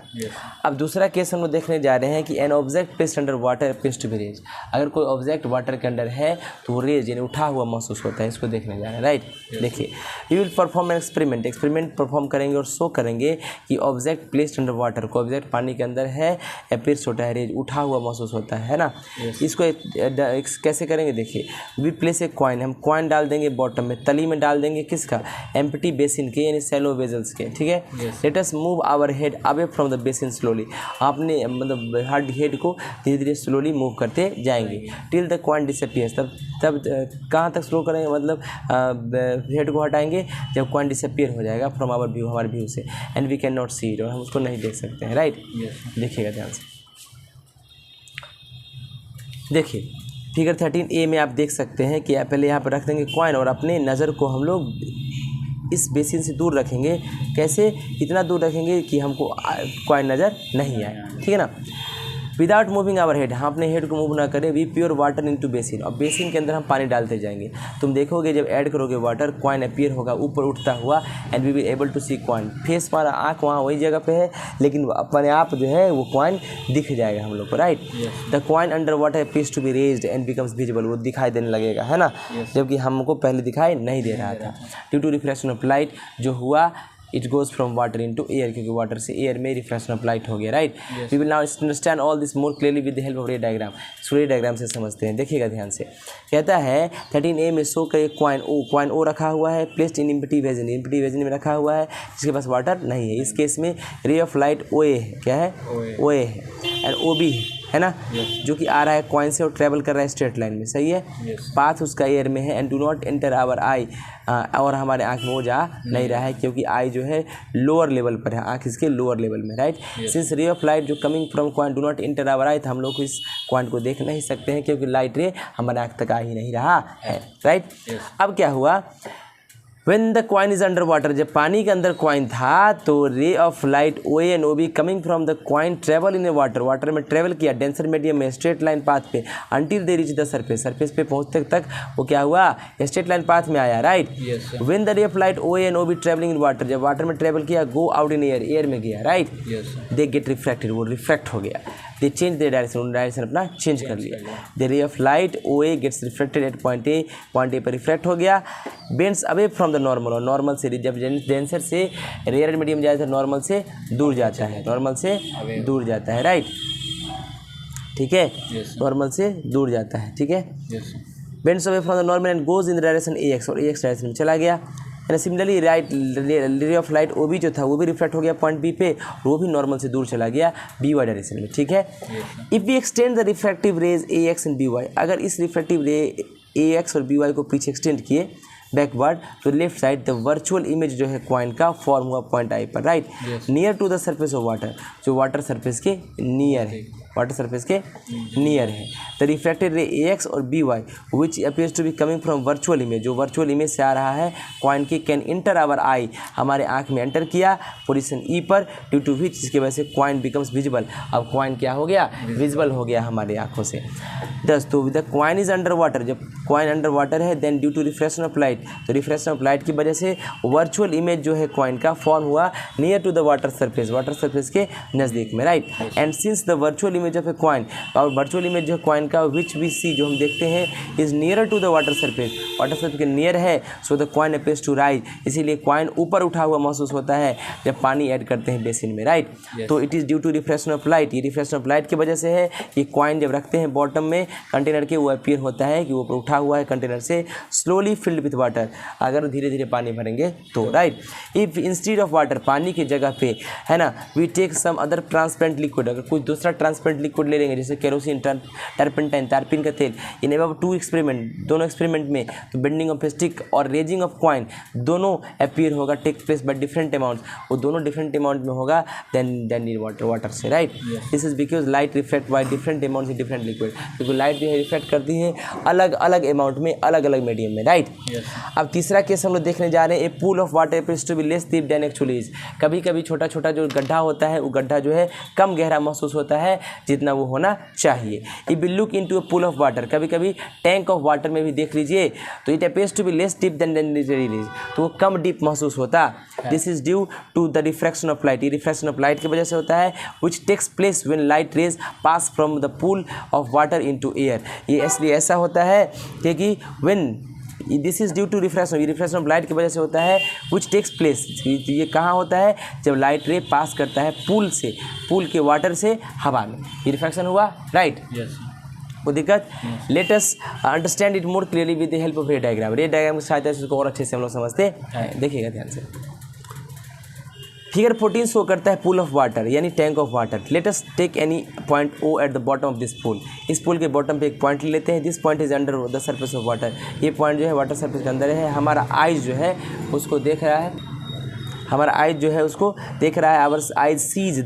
S1: अब दूसरा केस हम लोग देखने जा रहे हैं कि an object placed under water appears to be raise, अगर कोई ऑब्जेक्ट वाटर के अंदर है तो वो रेज यानी उठा हुआ महसूस होता है, इसको देखने जा रहे हैं, राइट। देखिए, you will perform an experiment perform करेंगे और शो करेंगे कि ऑब्जेक्ट प्लेस्ड अंडर वाटर, को ऑब्जेक्ट पानी के अंदर है, अपीयर्स होता है रेज, उठा हुआ महसूस होता है ना। इसको कैसे करेंगे, देखिए, वी प्लेस ए कॉइन, हम कॉइन डाल देंगे बॉटम में, तली में डाल देंगे किसका, एम्प्टी बेसिन के, यानी सैलो वेजल्स के, ठीक है। Let us move our head away from the basin slowly, आपने मतलब हर हेड को धीरे धीरे स्लोली मूव करते जाएंगे टिल द कॉइन डिसअपियर्स, तब कहाँ तक स्लो करेंगे, मतलब हेड को हटाएंगे जब कॉइन डिसअपियर हो जाएगा फ्रॉम आवर व्यू, हमारे व्यू से, and we can not see it, और हम उसको नहीं देख सकते हैं, राइट। देखिएगा ध्यान से, देखिए फिगर 13A में आप देख सकते हैं कि पहले यहाँ पर रख देंगे कॉइन और अपने नज़र को हम लोग इस बेसिन से दूर रखेंगे, कैसे, इतना दूर रखेंगे कि हमको कॉइन नज़र नहीं आए, ठीक है ना। विदाउट मूविंग आवर हेड, हम अपने हेड को मूव ना करें, we pour water into basin, और बेसिन के अंदर हम पानी डालते जाएंगे, तुम देखोगे जब ऐड करोगे वाटर, कॉइन अपीयर होगा ऊपर उठता हुआ, and we will able to see coin, face हमारा आँख वहाँ वही जगह पे है, लेकिन अपने आप जो है वो कॉइन दिख जाएगा हम लोग को, right. The coin under water appears to be raised and becomes visible, वो दिखाई देने लगेगा, है ना, जबकि हमको पहले दिखाई नहीं दे रहा था, due to reflection of light, जो हुआ it goes from water into air, क्योंकि वाटर से एयर में रिफ्लेक्शन ऑफ लाइट हो गया, right. We will now understand all this more clearly with the help of ray diagram. Ray diagram से समझते हैं, देखिएगा ध्यान से। कहता है 13A में शो करे कॉइन ओ रखा हुआ है, प्लेस्ड इन एम्प्टी वेजन, एम्प्टी वेजन में रखा हुआ है, जिसके पास वाटर नहीं है। इस केस में रे ऑफ लाइट OA है, क्या है, OA है, एंड OB है ना, जो कि आ रहा है कॉइन से और ट्रेवल कर रहा है स्ट्रेट लाइन में, सही है। पाथ उसका एयर में है, and do not enter our eye, और हमारे आँख में वो जा नहीं रहा है, क्योंकि आई जो है लोअर लेवल पर है, आँख इसके लोअर लेवल में, right. Since ray of light जो coming from coin do not enter our eye, तो हम लोग इस कॉइन को देख नहीं सकते हैं, क्योंकि लाइट रे हमारे आँख तक आ ही नहीं रहा है, राइट। अब क्या हुआ, When the coin is under water, जब पानी के अंदर कॉइन था तो रे of light OA and OB coming from the coin travel in A water, water में ट्रेवल किया डेंसर मीडियम में स्ट्रेट लाइन पाथ पे, until they reach the surface, surface पे पहुंचते तक वो क्या हुआ, स्ट्रेट लाइन पाथ में आया, right. When the ray of light OA and OB travelling in water, जब वाटर में ट्रेवल किया, go out in air, air में गया, राइट। दे गेट रिफ्रैक्टेड, वो रिफ्रैक्ट हो गया, they change the direction, direction अपना चेंज कर लिया। The ray of light OA gets refracted at point A, point A पर रिफ्रैक्ट हो गया, bends away from the normal, और नॉर्मल से जब डेंसर से रेयर मीडियम जाए तो नॉर्मल से दूर जाता है, नॉर्मल से दूर जाता है, राइट, ठीक है, नॉर्मल से दूर जाता है, ठीक है। Bends away from the normal and goes in the direction AX, और AX डायरेक्शन में चला गया। And similarly right ray of light OB जो था वो भी रिफ्लेक्ट हो गया पॉइंट B पे, वो भी नॉर्मल से दूर चला गया BY डायरेक्शन में, ठीक है। If we extend the refractive rays AX and BY, अगर इस रिफ्रैक्टिव रे AX और BY को पीछे एक्सटेंड किए बैकवर्ड तो left side, the virtual image जो है कॉइन का फॉर्म हुआ पॉइंट आई पर, right, near to the surface of water, जो वाटर सरफेस के नियर है, वाटर सरफेस के नियर है। द रिफ्रैक्टेड रे AX और BY which appears to be coming from virtual image, जो वर्चुअल इमेज से आ रहा है कॉइन की, कैन इंटर आवर आई, हमारे आँख में एंटर किया पोजीशन E पर, ड्यू टू विच, जिसकी वजह से कॉइन बिकम्स विजिबल, अब कॉइन क्या हो गया, विजिबल हो गया हमारे आँखों से। 10 तो the coin is under water, जब कॉइन अंडर वाटर है, then due to refraction of light, तो रिफ्रेक्शन ऑफ लाइट की वजह से वर्चुअल इमेज जो है कॉइन का फॉर्म हुआ near to the water surface, water surface के नज़दीक में, right. And since the virtual image of a coin, और वर्चुअल इमेज जो है कॉइन का विच वी सी, जो हम देखते हैं, is near to the water surface, water surface के नियर है, so the coin appears to rise, इसीलिए कॉइन ऊपर उठा हुआ महसूस होता है जब पानी ऐड करते हैं बेसिन में, राइट। तो it is due to refraction of light, ये रिफ्रेक्शन ऑफ लाइट की वजह से है। ये कॉइन जब रखते हैं बॉटम में कंटेनर के, वो अपीयर होता है कि वो ऊपर उठा हुआ है कंटेनर से, स्लोली फिल्ड विथ वाटर, अगर धीरे धीरे पानी भरेंगे तो, right. If instead of water, पानी की जगह पे, है ना, we take some other transparent liquid, अगर कुछ दूसरा ट्रांसपेरेंट लिक्विड ले लेंगे, जैसे केरोसिन, टर्पेंटाइन, तारपीन का तेल, इन अबव 2 एक्सपेरिमेंट, दोनों एक्सपेरिमेंट में तो बेंडिंग ऑफ स्टिक और रेजिंग ऑफ कॉइन दोनों अपीयर होगा, take place but different amount, वो दोनों डिफरेंट अमाउंट में होगा देन इन वाटर से, राइट। This is because light reflect by different amount in different liquid, क्योंकि लाइट जो है रिफ्लेक्ट करती है अलग अलग अमाउंट में, अलग अलग मीडियम में, राइट। अब तीसरा केस हम लोग देखने जा रहे हैं, a pool of water appears to be less deep than actually is, कभी कभी छोटा छोटा जो गड्ढा होता है वो गड्ढा जो है कम गहरा महसूस होता है जितना वो होना चाहिए। If we look into a pool of water, कभी कभी टैंक ऑफ वाटर में भी देख लीजिए, तो it appears to be less deep than is, तो वो कम डीप महसूस होता। This is due to the refraction of light, ये रिफ्रैक्शन ऑफ लाइट की वजह से होता है, which takes place when light rays pass from the pool of water into air, ये इसलिए ऐसा होता है क्योंकि when this is due to refraction, ये रिफ्रैक्शन ऑफ लाइट की वजह से होता है, विच टेक्स प्लेस, ये कहाँ होता है, जब लाइट रे पास करता है पूल से, पूल के वाटर से हवा में, ये रिफ्रैक्शन हुआ, राइट। वो दिक्कत, let us understand it more clearly with the help of ray diagram, ray diagram की सहायता से इसको और अच्छे से हम लोग समझते हैं, देखिएगा ध्यान से। फिगर 14 शो करता है पूल ऑफ वाटर यानी tank of water. Let us take any point O at the bottom of this pool, इस पूल के बॉटम पे एक पॉइंट ले लेते हैं, this point is under the surface of water, ये पॉइंट जो है वाटर सरफेस के अंदर है, हमारा आइज जो है उसको देख रहा है, हमारा आइज जो है उसको देख रहा है, our eyes sees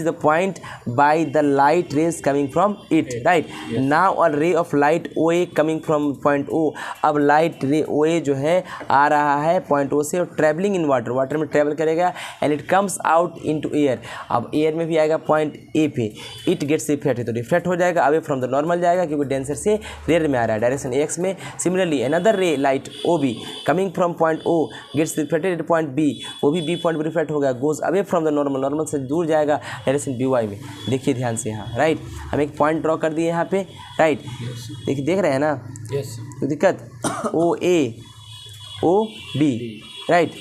S1: the point by the light rays coming from it, right. Now a ray of light OA coming from point O, अब लाइट रे OA जो है आ रहा है पॉइंट O से और ट्रैवलिंग इन वाटर, वाटर में ट्रैवल करेगा and it comes out into air, अब एयर में भी आएगा पॉइंट A पे, इट गेट्स रिफ्लेक्टेड, तो रिफ्लेक्ट हो जाएगा, अवे फ्रॉम द नॉर्मल जाएगा क्योंकि डेंसर से रेयर में आ रहा है, डायरेक्शन AX में। Similarly another ray light OB coming from point O gets reflected at point B, वो भी B पॉइंट पर रिफ्लेक्ट होगा, goes away from the normal, normal से दूर जाएगा डायरेक्शन BY में। देखिए ध्यान से यहाँ, राइट, हम एक पॉइंट ड्रॉ कर दिए यहाँ पे, राइट, देखिए देख रहे हैं ना, तो दिक्कत OA OB, राइट,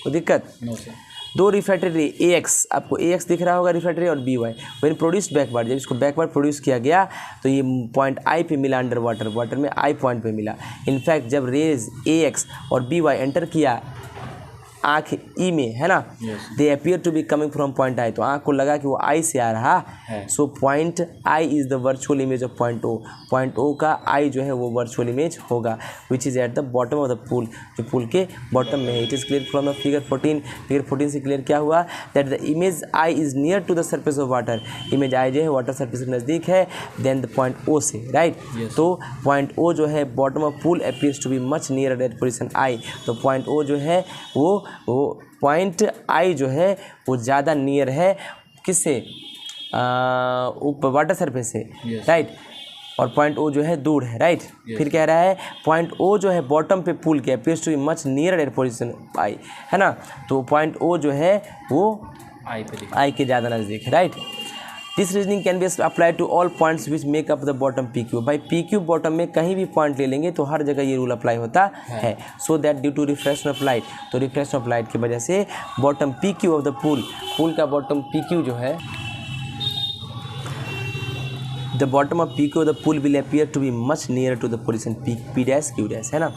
S1: कोई दिक्कत?
S2: No sir.
S1: दो रिफ्रैक्टेड रे AX, आपको AX दिख रहा होगा रिफ्रैक्टेड रे, और BY व्हेन प्रोड्यूस्ड बैकवर्ड, जब इसको बैकवर्ड प्रोड्यूस किया गया तो ये पॉइंट I पे मिला अंडर वाटर, वाटर में I पॉइंट पे मिला। इनफैक्ट जब रेज AX और BY एंटर किया आँख ई में, है ना, they appear to be coming from point I, तो आँख को लगा कि वो I से आ रहा है। So point I is the virtual image of point O, point O का I जो है वो वर्चुअल इमेज होगा, which is at the bottom of the pool, जो पूल के बॉटम में है। It is clear from the figure 14, figure 14 से क्लियर क्या हुआ, that the image I is near to the surface of water, image I जो है वाटर सर्फेस के नज़दीक है देन द पॉइंट O से, राइट। तो पॉइंट O जो है bottom of pool appears to be much near that position I, तो पॉइंट O जो है वो पॉइंट I जो है वो ज़्यादा नियर है किससे, ऊपर वाटर सरफेस से, राइट, और पॉइंट O जो है दूर है, राइट। फिर कह रहा है पॉइंट O जो है बॉटम पे पुल के appears to be much near at position I, है ना, तो पॉइंट O जो है वो I के ज़्यादा नज़दीक है, right. This reasoning can be apply to all points which make up the bottom PQ, भाई PQ बॉटम में कहीं भी पॉइंट ले लेंगे तो हर जगह ये रूल अप्लाई होता है। So that due to reflection of light, तो रिफ्लेक्शन ऑफ लाइट की वजह से bottom PQ of the pool, pool का बॉटम PQ जो है, the bottom of PQ of the pool will appear to be much near to the position P dash Q dash, है ना।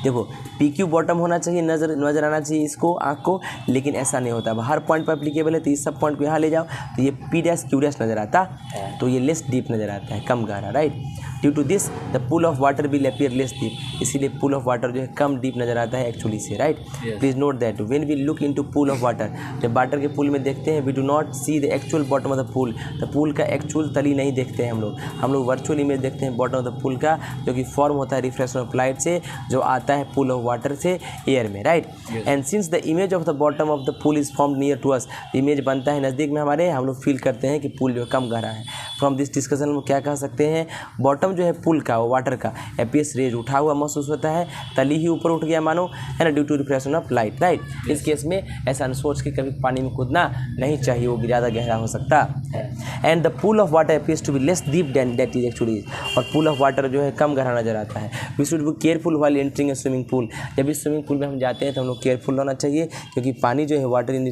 S1: देखो PQ बॉटम होना चाहिए, नज़र आना चाहिए इसको आँख को, लेकिन ऐसा नहीं होता। हर पॉइंट पर एप्लीकेबल है, तो इस सब पॉइंट को यहाँ ले जाओ तो ये P डैश Q डैश नज़र आता है, तो ये लेस डीप नज़र आता है, कम गहरा, right. Due to this the pool of water will appear less deep, इसीलिए पूल ऑफ वाटर जो है कम डीप नज़र आता है एक्चुअली से, right. Please note that when we look into pool of water, जब वाटर के पूल में देखते हैं, we do not see the actual bottom of the pool, द पूल का एक्चुअल तली नहीं देखते हैं हम लोग वर्चुअल इमेज देखते हैं बॉटम ऑफ द पूल का, जो कि फॉर्म होता है रिफ्लेक्शन ऑफ लाइट से, जो आता है पूल ऑफ वाटर से एयर में, right. And since the image of the bottom of the pool is form near to us, image बनता है नज़दीक में हमारे, हम लोग फील करते हैं कि पूल जो कम गहरा है। फ्रॉम दिस डिस्कशन हम क्या कह सकते हैं, बॉटम जो है पूल का वाटर का एपीएस रेज उठा हुआ महसूस होता है, तली ही ऊपर उठ गया मानो, है ना, due to reflection of light, right. इस केस में ऐसा न सोच के कभी पानी में कूदना नहीं चाहिए, वो ज़्यादा गहरा हो सकता है। And the pool of water appears to be less deep than that is actually, और पूल ऑफ वाटर जो है कम गहरा नजर आता है। We should be careful while entering a swimming pool, जब इस स्विमिंग पूल में हम जाते हैं तो हम लोग केयरफुल होना चाहिए, क्योंकि पानी जो है water in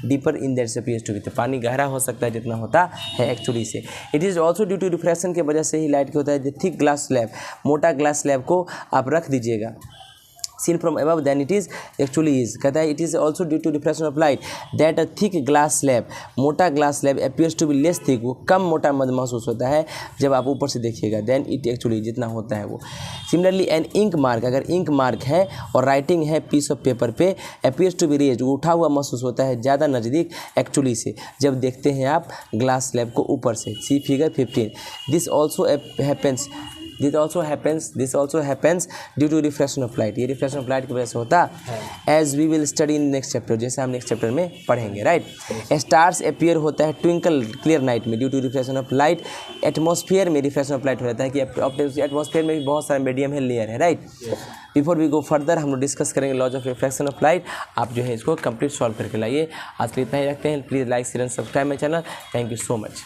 S1: deeper in that appears to be, तो पानी गहरा हो सकता है जितना होता है एक्चुअली से। It is also due to reflection की वजह से ही लाइट क्या होता है, थिक ग्लास स्लैब, मोटा ग्लास स्लैब को आप रख दीजिएगा seen from above than it is actually is, कहता है it is also due to reflection of light that a thick glass slab, मोटा glass slab appears to be less thick, वो कम मोटा महसूस होता है जब आप ऊपर से देखिएगा than it actually, जितना होता है वो। Similarly an ink mark, अगर इंक मार्क है और राइटिंग है पीस ऑफ पेपर पे, appears to be raised, वो उठा हुआ महसूस होता है ज़्यादा नज़दीक एक्चुअली से जब देखते हैं आप ग्लास स्लैब को ऊपर से। See figure 15। This also happens due to reflection of light, ये रिफ्लेक्शन ऑफ लाइट की वजह से होता है। As we will study in next chapter, जैसे हम नेक्स्ट चैप्टर में पढ़ेंगे, राइट। स्टार्स अपीयर होता है ट्विंकल क्लियर नाइट में due to reflection of light. Atmosphere में रिफ्लेक्शन ऑफ लाइट हो जाता है कि एटमॉस्फेयर में भी बहुत सारे मीडियम है, लेयर है, right. Before we go further हम लोग डिस्कस करेंगे laws of reflection of light. आप जो है इसको कंप्लीट सॉल्व करके लाइए। आज के लिए इतना ही रखते हैं। Please like share and subscribe my channel. Thank you so much.